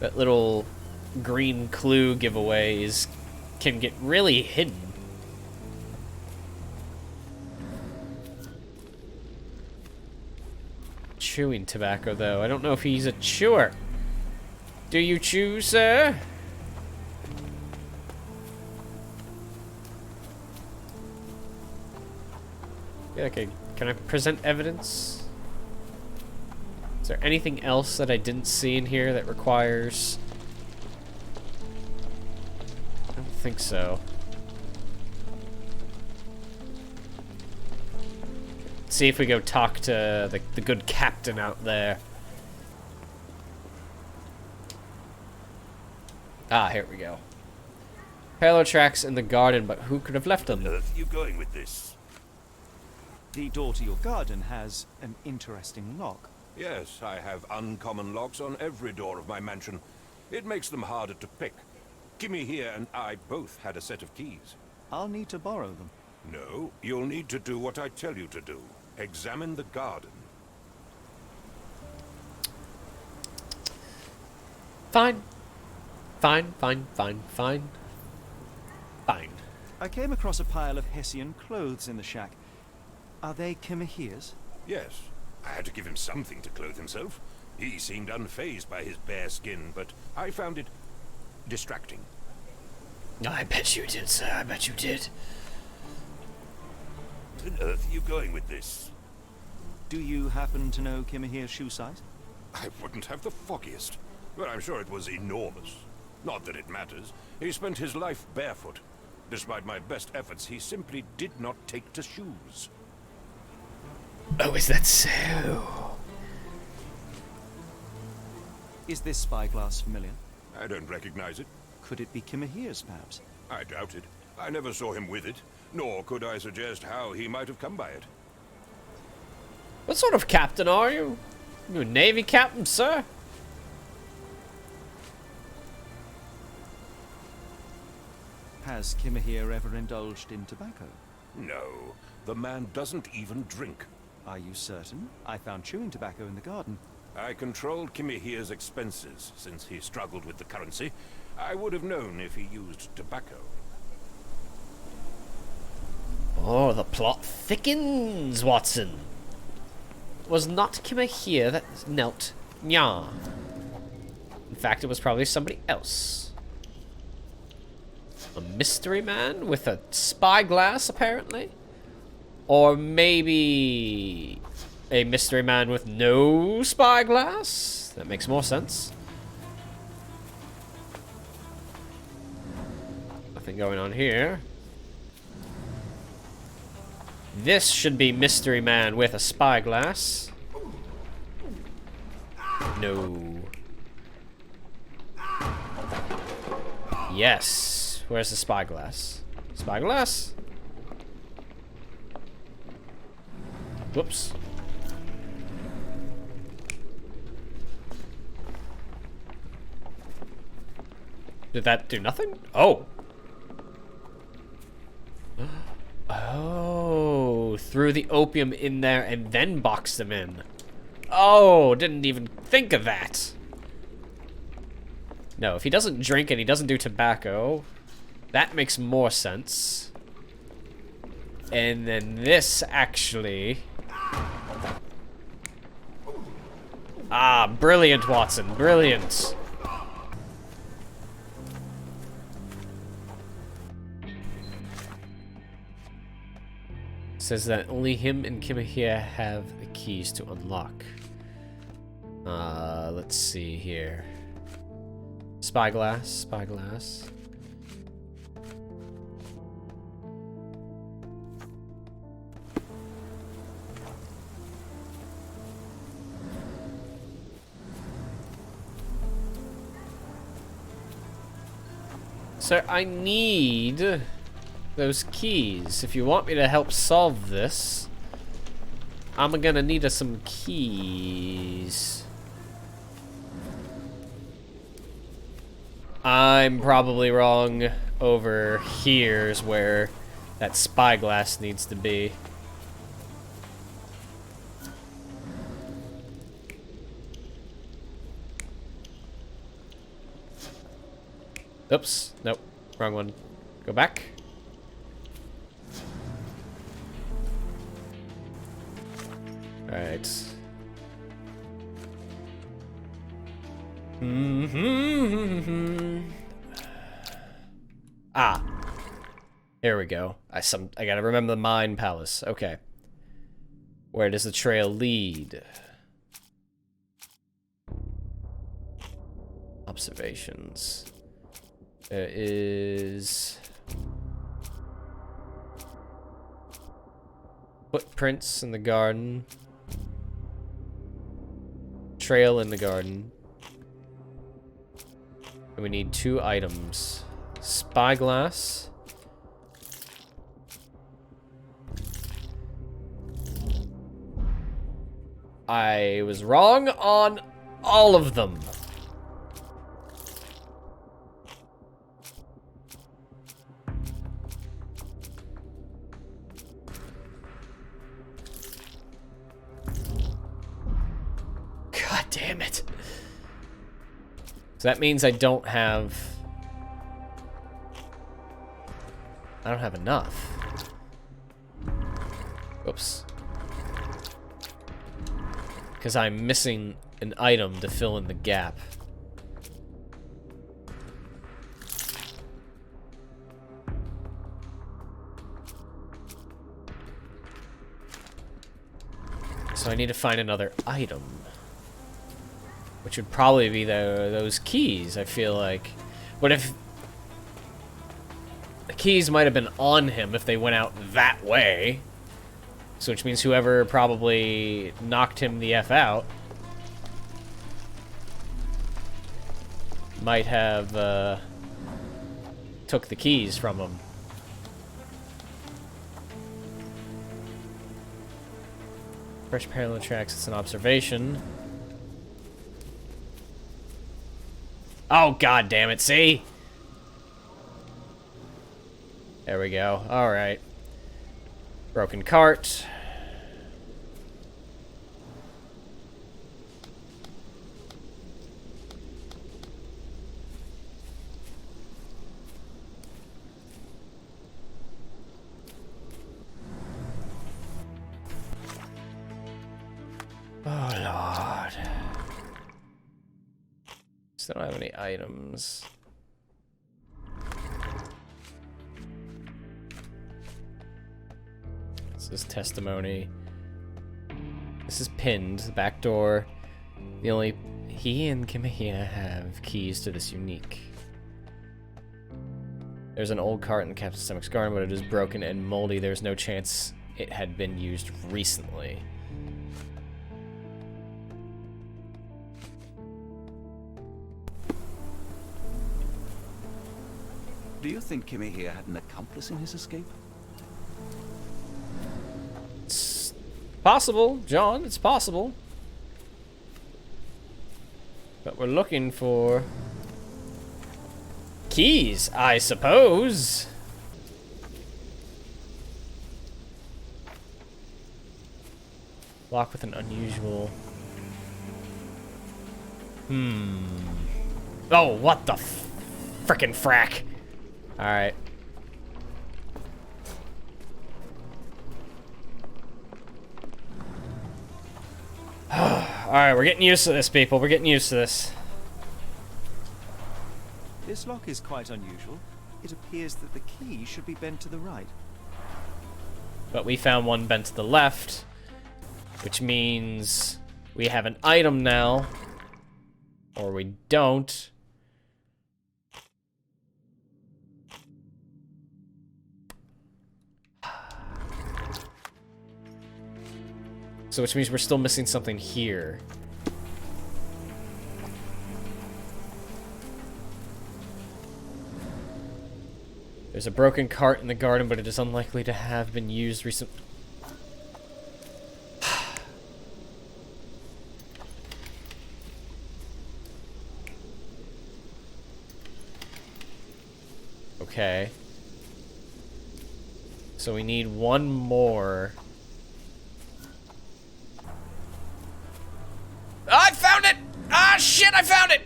That little green clue giveaways can get really hidden. Chewing tobacco, though. I don't know if he's a chewer. Do you chew, sir? Yeah, okay. Can I present evidence? Is there anything else that I didn't see in here that requires... I don't think so. See if we go talk to the good captain out there. Ah, here we go. Parallel tracks in the garden, but who could have left them? Where on earth are you going with this? The door to your garden has an interesting lock. Yes, I have uncommon locks on every door of my mansion. It makes them harder to pick. Kimmy here and I both had a set of keys. I'll need to borrow them. No, you'll need to do what I tell you to do. Examine the garden. Fine. Fine, fine, fine, fine. Fine. I came across a pile of Hessian clothes in the shack. Are they Kimahir's? Yes, I had to give him something to clothe himself. He seemed unfazed by his bare skin, but I found it distracting. I bet you did, sir. I bet you did. Where on earth are you going with this? Do you happen to know Kimahir's shoe size? I wouldn't have the foggiest, but I'm sure it was enormous. Not that it matters. He spent his life barefoot. Despite my best efforts, he simply did not take to shoes. Oh, is that so? Is this spyglass familiar? I don't recognize it. Could it be Kimahir's, perhaps? I doubt it. I never saw him with it, nor could I suggest how he might have come by it. What sort of captain are you? You a Navy captain, sir? Has Kimahir ever indulged in tobacco? No, the man doesn't even drink. Are you certain? I found chewing tobacco in the garden. I controlled Kimahir's expenses since he struggled with the currency. I would have known if he used tobacco. Oh, the plot thickens, Watson. It was not Kimahir that knelt Nya. In fact, it was probably somebody else. A mystery man with a spyglass, apparently? Or maybe a mystery man with no spyglass? That makes more sense. Nothing going on here. This should be mystery man with a spyglass. No. Yes. Where's the spyglass? Spyglass? Whoops. Did that do nothing? Oh. Oh, threw the opium in there and then boxed them in. Oh, didn't even think of that. No, if he doesn't drink and he doesn't do tobacco, that makes more sense. And then this actually... Ah, brilliant, Watson, brilliant. Says that only him and Kimahir have the keys to unlock. Let's see here. Spyglass, spyglass. Sir, I need those keys. If you want me to help solve this, I'm gonna need some keys. I'm probably wrong. Over here's where that spyglass needs to be. Oops, nope, wrong one. Go back. Alright. Ah. Here we go. I gotta remember the Mine Palace. Okay. Where does the trail lead? Observations. There is... footprints in the garden. Trail in the garden. And we need 2 items. Spyglass. I was wrong on all of them. God damn it. So that means I don't have enough. Oops. Because I'm missing an item to fill in the gap. So I need to find another item. Which would probably be those keys, I feel like. But if... the keys might have been on him if they went out that way. So which means whoever probably knocked him the F out might have took the keys from him. Fresh parallel tracks, it's an observation. Oh, god damn it, see? There we go. Alright. Broken cart. Oh, Lord. Still don't have any items. This is testimony. This is pinned. The back door. The only... he and Kimahia have keys to this unique. There's an old cart in the captain's stomach's garden, but it is broken and moldy. There's no chance it had been used recently. Do you think Kimmy here had an accomplice in his escape? It's possible, John. It's possible. But we're looking for... keys, I suppose. Lock with an unusual... Oh, what the frickin' frack. Alright. Alright, we're getting used to this, people. We're getting used to this. This lock is quite unusual. It appears that the key should be bent to the right. But we found one bent to the left, which means we have an item now. Or we don't. So which means we're still missing something here. There's a broken cart in the garden, but it is unlikely to have been used recently. Okay. So we need one more. I found it! Ah, shit, I found it!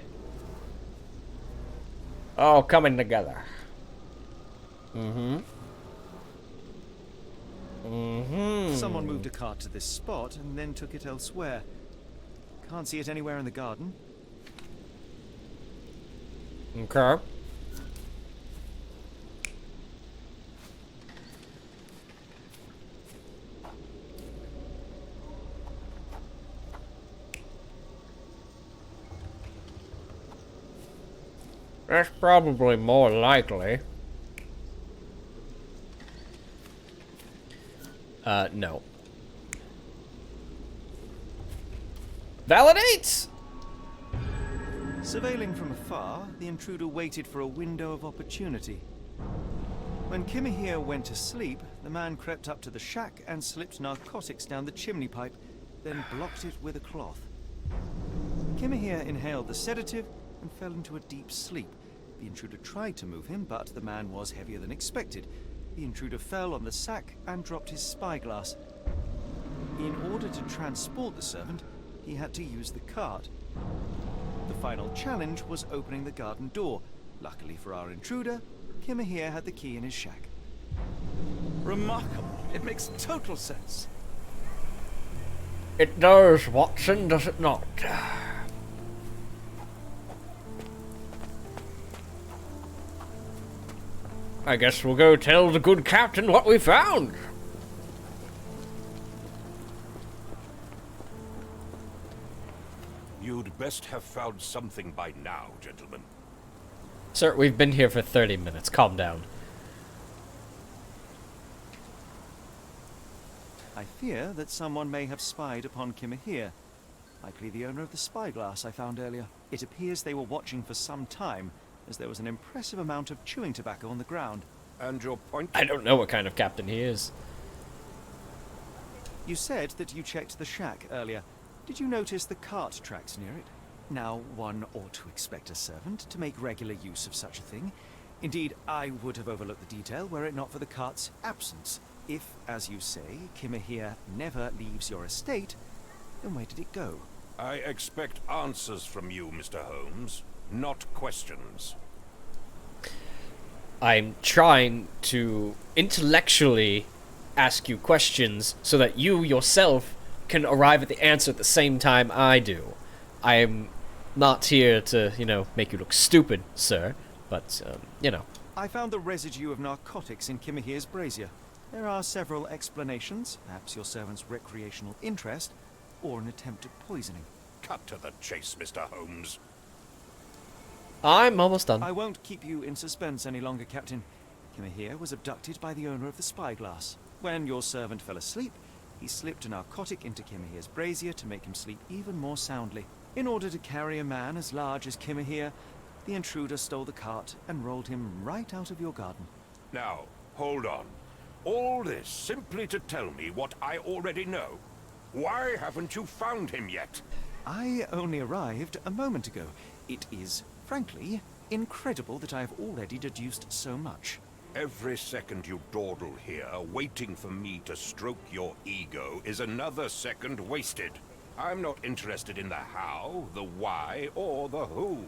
Oh, coming together. Someone moved a cart to this spot and then took it elsewhere. Can't see it anywhere in the garden. Okay. That's probably more likely. No. Validate! Surveilling from afar, the intruder waited for a window of opportunity. When Kimahir went to sleep, the man crept up to the shack and slipped narcotics down the chimney pipe, then blocked it with a cloth. Kimahir inhaled the sedative and fell into a deep sleep. The intruder tried to move him, but the man was heavier than expected. The intruder fell on the sack and dropped his spyglass. In order to transport the servant, he had to use the cart. The final challenge was opening the garden door. Luckily for our intruder, Kimahir had the key in his shack. Remarkable. It makes total sense. It does, Watson, does it not? I guess we'll go tell the good captain what we found. You'd best have found something by now, gentlemen. Sir, we've been here for 30 minutes. Calm down. I fear that someone may have spied upon Kimahir. Likely the owner of the spyglass I found earlier. It appears they were watching for some time, as there was an impressive amount of chewing tobacco on the ground. And your point? I don't know what kind of captain he is. You said that you checked the shack earlier. Did you notice the cart tracks near it? Now, one ought to expect a servant to make regular use of such a thing. Indeed, I would have overlooked the detail were it not for the cart's absence. If, as you say, Kimahir never leaves your estate, then where did it go? I expect answers from you, Mr. Holmes, not questions. I'm trying to intellectually ask you questions so that you yourself can arrive at the answer at the same time I do. I'm not here to, make you look stupid, sir, but, I found the residue of narcotics in Kimahir's brazier. There are several explanations, perhaps your servant's recreational interest, or an attempt at poisoning. Cut to the chase, Mr. Holmes. I'm almost done. I won't keep you in suspense any longer, Captain. Kimahir was abducted by the owner of the spyglass. When your servant fell asleep, he slipped a narcotic into Kimahir's brazier to make him sleep even more soundly. In order to carry a man as large as Kimahir, the intruder stole the cart and rolled him right out of your garden. Now, hold on. All this simply to tell me what I already know. Why haven't you found him yet? I only arrived a moment ago. It is, frankly, incredible that I have already deduced so much. Every second you dawdle here, waiting for me to stroke your ego, is another second wasted. I'm not interested in the how, the why, or the who.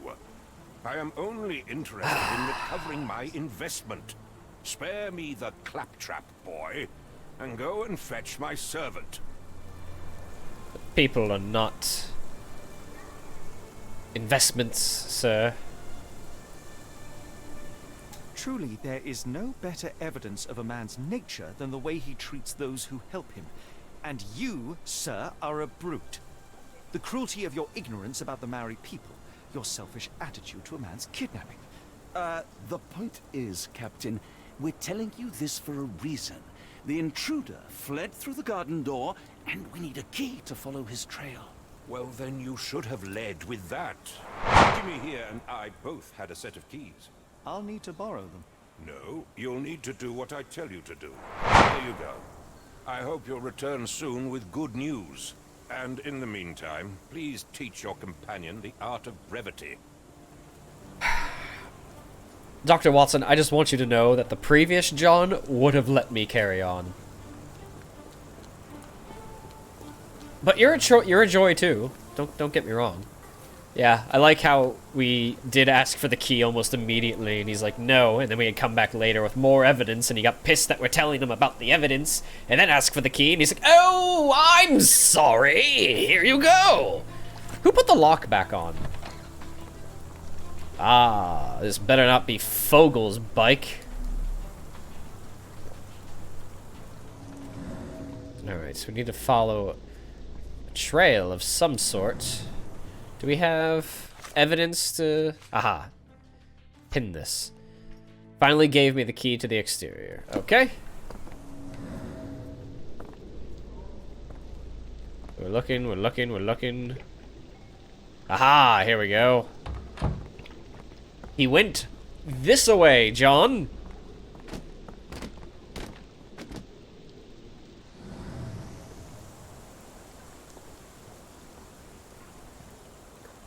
I am only interested in recovering my investment. Spare me the claptrap, boy, and go and fetch my servant. People are not investments, sir. Truly, there is no better evidence of a man's nature than the way he treats those who help him. And you, sir, are a brute. The cruelty of your ignorance about the Maori people, your selfish attitude to a man's kidnapping. The point is, Captain, we're telling you this for a reason. The intruder fled through the garden door, and we need a key to follow his trail. Well, then you should have led with that. Jimmy here and I both had a set of keys. I'll need to borrow them. No, you'll need to do what I tell you to do. There you go. I hope you'll return soon with good news. And in the meantime, please teach your companion the art of brevity. Dr. Watson, I just want you to know that the previous John would have let me carry on. But you're a joy too. Don't get me wrong. Yeah, I like how we did ask for the key almost immediately, and he's like, no, and then we had come back later with more evidence, and he got pissed that we're telling him about the evidence, and then asked for the key, and he's like, oh, I'm sorry, here you go. Who put the lock back on? Ah, this better not be Fogel's bike. Alright, so we need to follow a trail of some sort. Do we have evidence to... Aha. Pin this. Finally gave me the key to the exterior. Okay. We're looking. Aha, here we go. He went this way, John.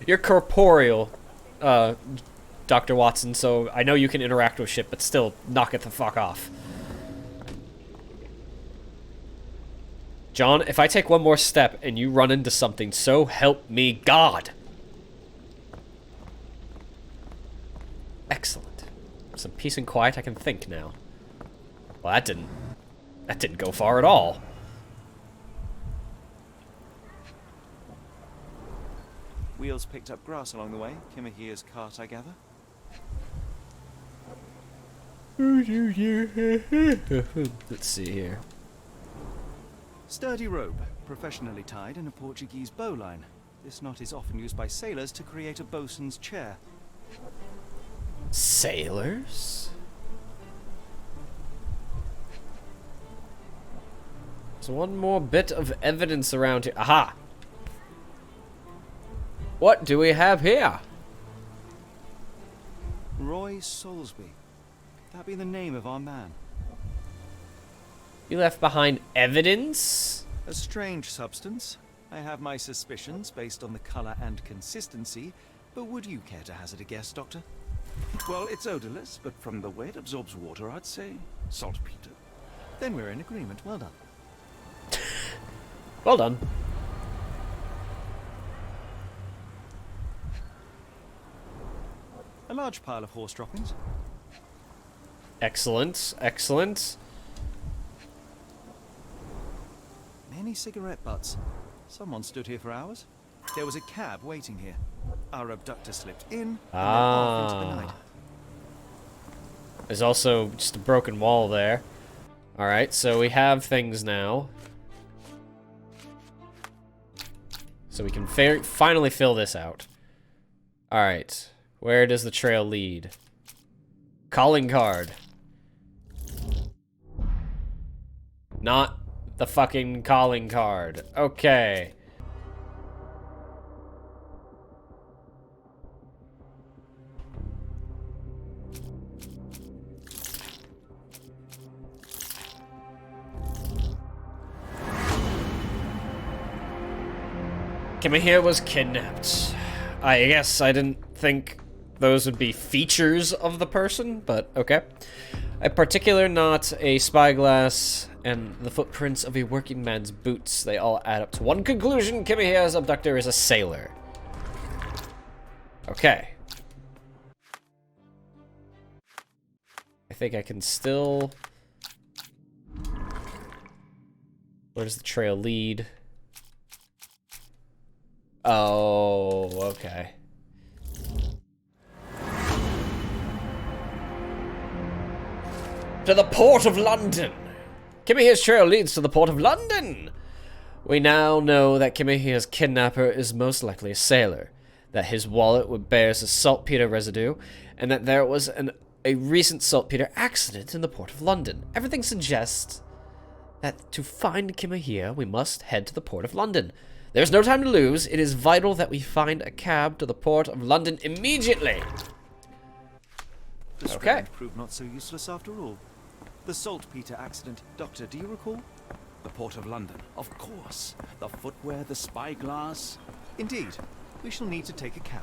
You're corporeal, Dr. Watson, so I know you can interact with shit, but still, knock it the fuck off. John, if I take one more step and you run into something, so help me God. Excellent. Some peace and quiet, I can think now. Well, that didn't go far at all. Wheels picked up grass along the way. Kimahir's cart, I gather. Let's see here. Sturdy rope, professionally tied in a Portuguese bowline. This knot is often used by sailors to create a bosun's chair. Sailors? There's one more bit of evidence around here. Aha! What do we have here? Roy Soulsby. That be the name of our man. You left behind evidence? A strange substance. I have my suspicions based on the color and consistency, but would you care to hazard a guess, Doctor? Well, it's odorless, but from the way it absorbs water, I'd say saltpeter. Then we're in agreement. Well done. Well done. A large pile of horse droppings. Excellent, excellent. Many cigarette butts. Someone stood here for hours. There was a cab waiting here. Our abductor slipped in and then off into the night. There's also just a broken wall there. Alright, so we have things now. So we can finally fill this out. Alright, where does the trail lead? Calling card. Not the fucking calling card. Okay. Kimahir was kidnapped. I guess I didn't think those would be features of the person, but okay. A particular knot, a spyglass, and the footprints of a working man's boots. They all add up to one conclusion. Kimahir's abductor is a sailor. Okay. I think I can still... Where does the trail lead? Oh, okay. To the Port of London! Kimahir's trail leads to the Port of London! We now know that Kimahir's kidnapper is most likely a sailor, that his wallet bears a saltpeter residue, and that there was a recent saltpeter accident in the Port of London. Everything suggests that to find Kimahir, we must head to the Port of London. There's no time to lose. It is vital that we find a cab to the Port of London immediately. The Okay. strand proved not so useless after all. The saltpeter accident. Doctor, do you recall? The Port of London, of course. The footwear, the spyglass. Indeed. We shall need to take a cab.